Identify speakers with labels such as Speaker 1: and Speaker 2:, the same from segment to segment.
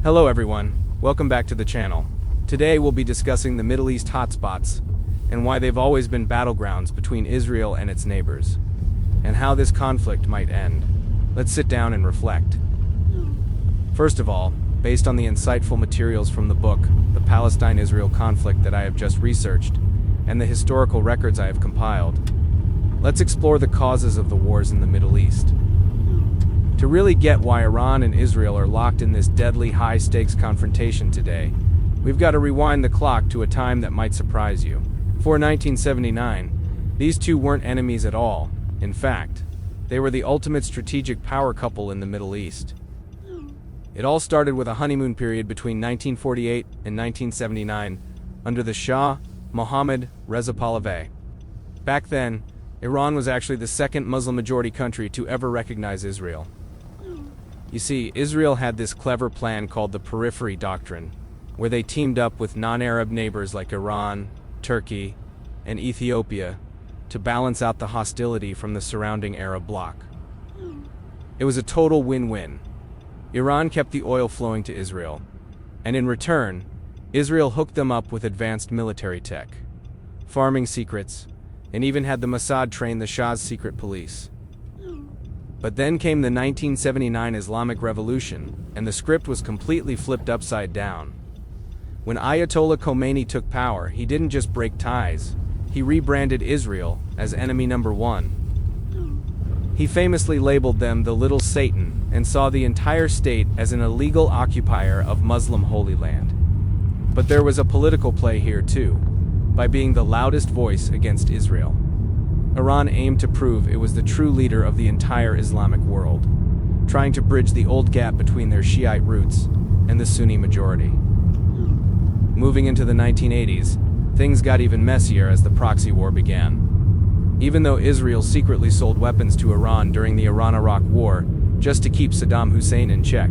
Speaker 1: Hello everyone, welcome back to the channel. Today we'll be discussing the Middle East hotspots and why they've always been battlegrounds between Israel and its neighbors, and how this conflict might end. Let's sit down and reflect. First of all, based on the insightful materials from the book, The Palestine-Israel Conflict that I have just researched, and the historical records I have compiled, let's explore the causes of the wars in the Middle East. To really get why Iran and Israel are locked in this deadly high-stakes confrontation today, we've got to rewind the clock to a time that might surprise you. Before 1979, these two weren't enemies at all. In fact, they were the ultimate strategic power couple in the Middle East. It all started with a honeymoon period between 1948 and 1979 under the Shah, Mohammad Reza Pahlavi. Back then, Iran was actually the second Muslim-majority country to ever recognize Israel. You see, Israel had this clever plan called the Periphery Doctrine, where they teamed up with non-Arab neighbors like Iran, Turkey, and Ethiopia to balance out the hostility from the surrounding Arab bloc. It was a total win-win. Iran kept the oil flowing to Israel, and in return, Israel hooked them up with advanced military tech, farming secrets, and even had the Mossad train the Shah's secret police. But then came the 1979 Islamic Revolution, and the script was completely flipped upside down. When Ayatollah Khomeini took power, he didn't just break ties, he rebranded Israel as enemy number one. He famously labeled them the Little Satan and saw the entire state as an illegal occupier of Muslim Holy Land. But there was a political play here too, by being the loudest voice against Israel. Iran aimed to prove it was the true leader of the entire Islamic world, trying to bridge the old gap between their Shiite roots and the Sunni majority. Moving into the 1980s, things got even messier as the proxy war began. Even though Israel secretly sold weapons to Iran during the Iran-Iraq War just to keep Saddam Hussein in check,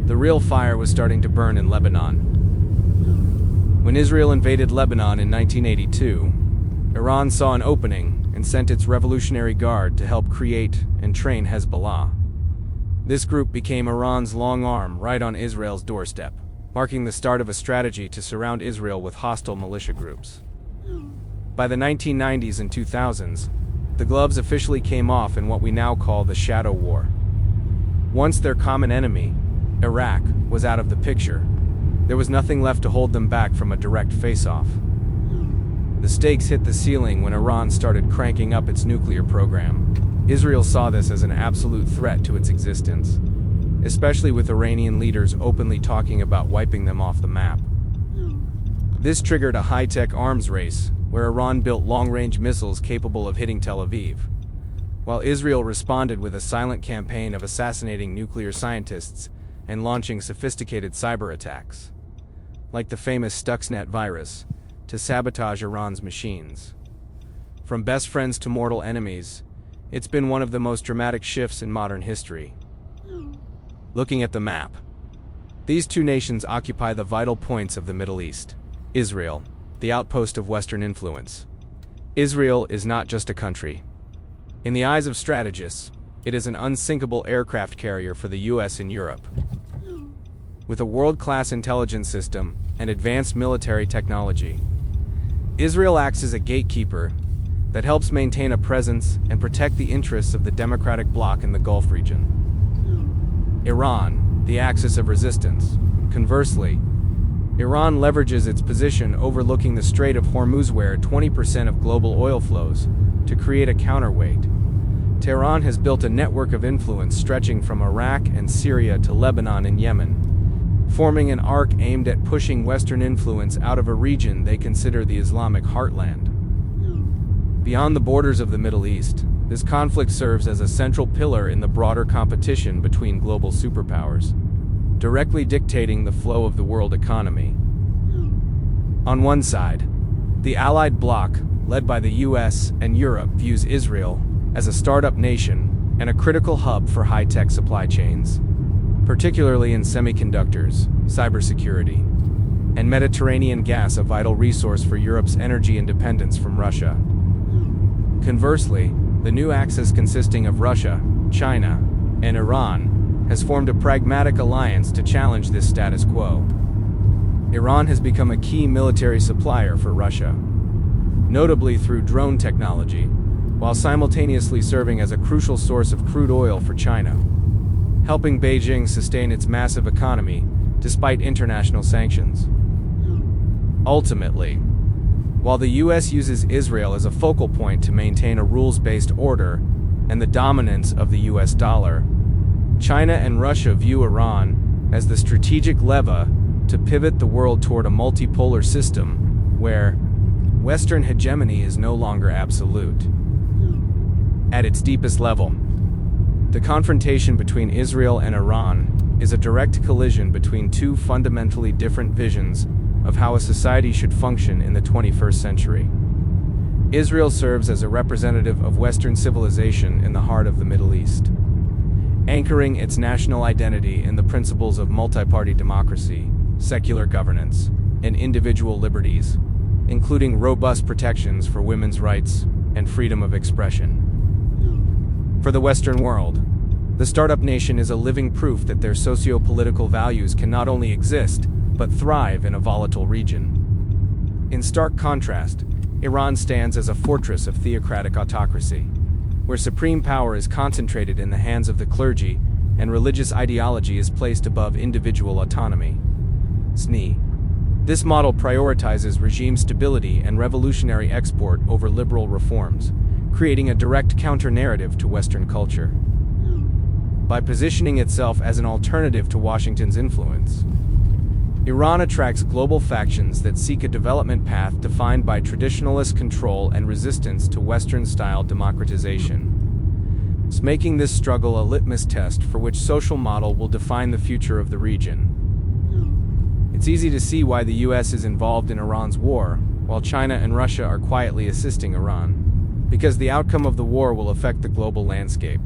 Speaker 1: the real fire was starting to burn in Lebanon. When Israel invaded Lebanon in 1982, Iran saw an opening and sent its Revolutionary Guard to help create and train Hezbollah. This group became Iran's long arm right on Israel's doorstep, marking the start of a strategy to surround Israel with hostile militia groups. By the 1990s and 2000s, the gloves officially came off in what we now call the Shadow War. Once their common enemy, Iraq, was out of the picture, there was nothing left to hold them back from a direct face-off. The stakes hit the ceiling when Iran started cranking up its nuclear program. Israel saw this as an absolute threat to its existence, especially with Iranian leaders openly talking about wiping them off the map. This triggered a high-tech arms race, where Iran built long-range missiles capable of hitting Tel Aviv, while Israel responded with a silent campaign of assassinating nuclear scientists and launching sophisticated cyber attacks, like the famous Stuxnet virus, to sabotage Iran's machines. From best friends to mortal enemies, it's been one of the most dramatic shifts in modern history. Looking at the map, these two nations occupy the vital points of the Middle East. Israel, the outpost of Western influence. Israel is not just a country. In the eyes of strategists, it is an unsinkable aircraft carrier for the US and Europe. With a world-class intelligence system and advanced military technology, Israel acts as a gatekeeper that helps maintain a presence and protect the interests of the democratic bloc in the Gulf region. Iran, the axis of resistance. Conversely, Iran leverages its position overlooking the Strait of Hormuz, where 20% of global oil flows, to create a counterweight. Tehran has built a network of influence stretching from Iraq and Syria to Lebanon and Yemen, forming an arc aimed at pushing Western influence out of a region they consider the Islamic heartland. Beyond the borders of the Middle East, this conflict serves as a central pillar in the broader competition between global superpowers, directly dictating the flow of the world economy. On one side, the Allied bloc, led by the US and Europe, views Israel as a startup nation and a critical hub for high-tech supply chains, particularly in semiconductors, cybersecurity, and Mediterranean gas, a vital resource for Europe's energy independence from Russia. Conversely, the new axis consisting of Russia, China, and Iran has formed a pragmatic alliance to challenge this status quo. Iran has become a key military supplier for Russia, notably through drone technology, while simultaneously serving as a crucial source of crude oil for China, helping Beijing sustain its massive economy despite international sanctions. Ultimately, while the US uses Israel as a focal point to maintain a rules-based order and the dominance of the US dollar, China and Russia view Iran as the strategic lever to pivot the world toward a multipolar system where Western hegemony is no longer absolute. At its deepest level, the confrontation between Israel and Iran is a direct collision between two fundamentally different visions of how a society should function in the 21st century. Israel serves as a representative of Western civilization in the heart of the Middle East, anchoring its national identity in the principles of multi-party democracy, secular governance, and individual liberties, including robust protections for women's rights and freedom of expression. For the Western world, the startup nation is a living proof that their socio-political values can not only exist, but thrive in a volatile region. In stark contrast, Iran stands as a fortress of theocratic autocracy, where supreme power is concentrated in the hands of the clergy and religious ideology is placed above individual autonomy. SNI. This model prioritizes regime stability and revolutionary export over liberal reforms, creating a direct counter-narrative to Western culture. By positioning itself as an alternative to Washington's influence, Iran attracts global factions that seek a development path defined by traditionalist control and resistance to Western-style democratization, making this struggle a litmus test for which social model will define the future of the region. It's easy to see why the US is involved in Iran's war, while China and Russia are quietly assisting Iran, because the outcome of the war will affect the global landscape.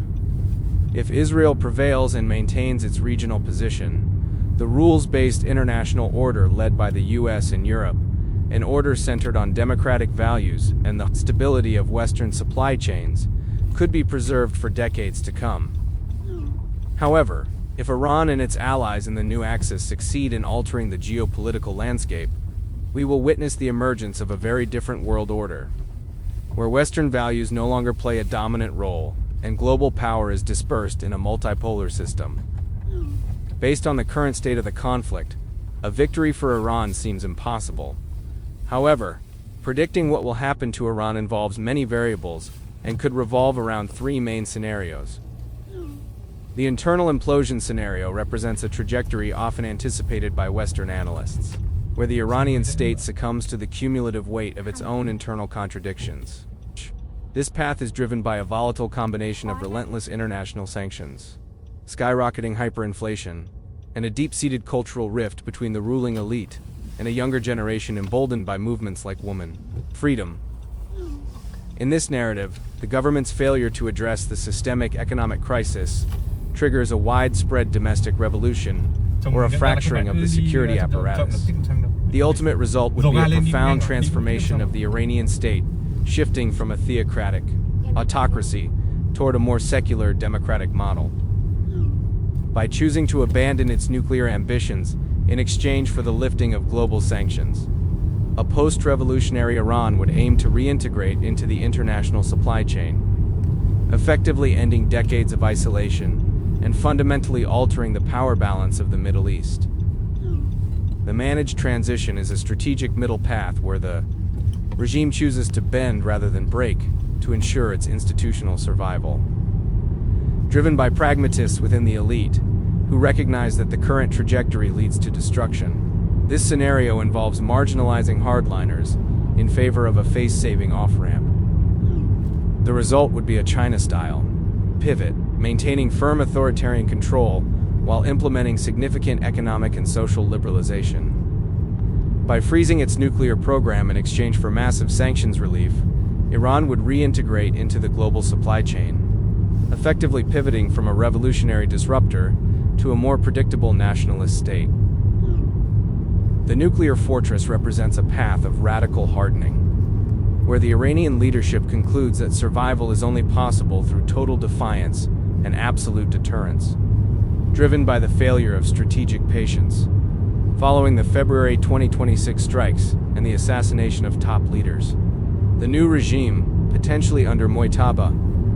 Speaker 1: If Israel prevails and maintains its regional position, the rules-based international order led by the US and Europe, an order centered on democratic values and the stability of Western supply chains, could be preserved for decades to come. However, if Iran and its allies in the new Axis succeed in altering the geopolitical landscape, we will witness the emergence of a very different world order, where Western values no longer play a dominant role and global power is dispersed in a multipolar system. Based on the current state of the conflict, a victory for Iran seems impossible. However, predicting what will happen to Iran involves many variables and could revolve around three main scenarios. The internal implosion scenario represents a trajectory often anticipated by Western analysts, where the Iranian state succumbs to the cumulative weight of its own internal contradictions. This path is driven by a volatile combination of relentless international sanctions, skyrocketing hyperinflation, and a deep-seated cultural rift between the ruling elite and a younger generation emboldened by movements like woman, freedom. In this narrative, the government's failure to address the systemic economic crisis triggers a widespread domestic revolution or a fracturing of the security apparatus. The ultimate result would be a profound transformation of the Iranian state, shifting from a theocratic autocracy toward a more secular democratic model. By choosing to abandon its nuclear ambitions in exchange for the lifting of global sanctions, a post-revolutionary Iran would aim to reintegrate into the international supply chain, effectively ending decades of isolation and fundamentally altering the power balance of the Middle East. The managed transition is a strategic middle path where the regime chooses to bend rather than break to ensure its institutional survival. Driven by pragmatists within the elite, who recognize that the current trajectory leads to destruction, this scenario involves marginalizing hardliners in favor of a face-saving off-ramp. The result would be a China-style pivot, maintaining firm authoritarian control while implementing significant economic and social liberalization. By freezing its nuclear program in exchange for massive sanctions relief, Iran would reintegrate into the global supply chain, effectively pivoting from a revolutionary disruptor to a more predictable nationalist state. The nuclear fortress represents a path of radical hardening, where the Iranian leadership concludes that survival is only possible through total defiance and absolute deterrence. driven by the failure of strategic patience. Following the February 2026 strikes and the assassination of top leaders, the new regime, potentially under Mujtaba,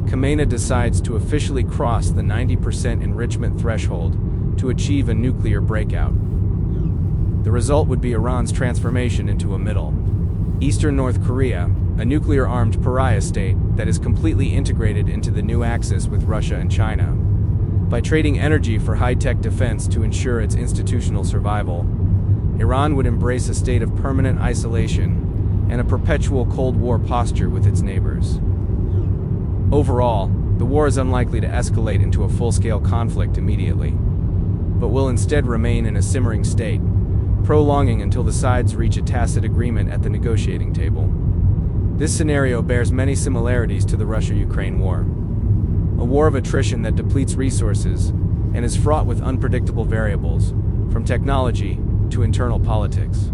Speaker 1: Khamenei decides to officially cross the 90% enrichment threshold to achieve a nuclear breakout. The result would be Iran's transformation into a Middle Eastern North Korea, a nuclear-armed pariah state that is completely integrated into the new axis with Russia and China. By trading energy for high-tech defense to ensure its institutional survival, Iran would embrace a state of permanent isolation and a perpetual Cold War posture with its neighbors. Overall, the war is unlikely to escalate into a full-scale conflict immediately, but will instead remain in a simmering state, prolonging until the sides reach a tacit agreement at the negotiating table. This scenario bears many similarities to the Russia-Ukraine war, a war of attrition that depletes resources and is fraught with unpredictable variables, from technology to internal politics.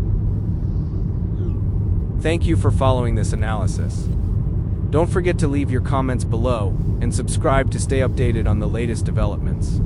Speaker 1: Thank you for following this analysis. Don't forget to leave your comments below and subscribe to stay updated on the latest developments.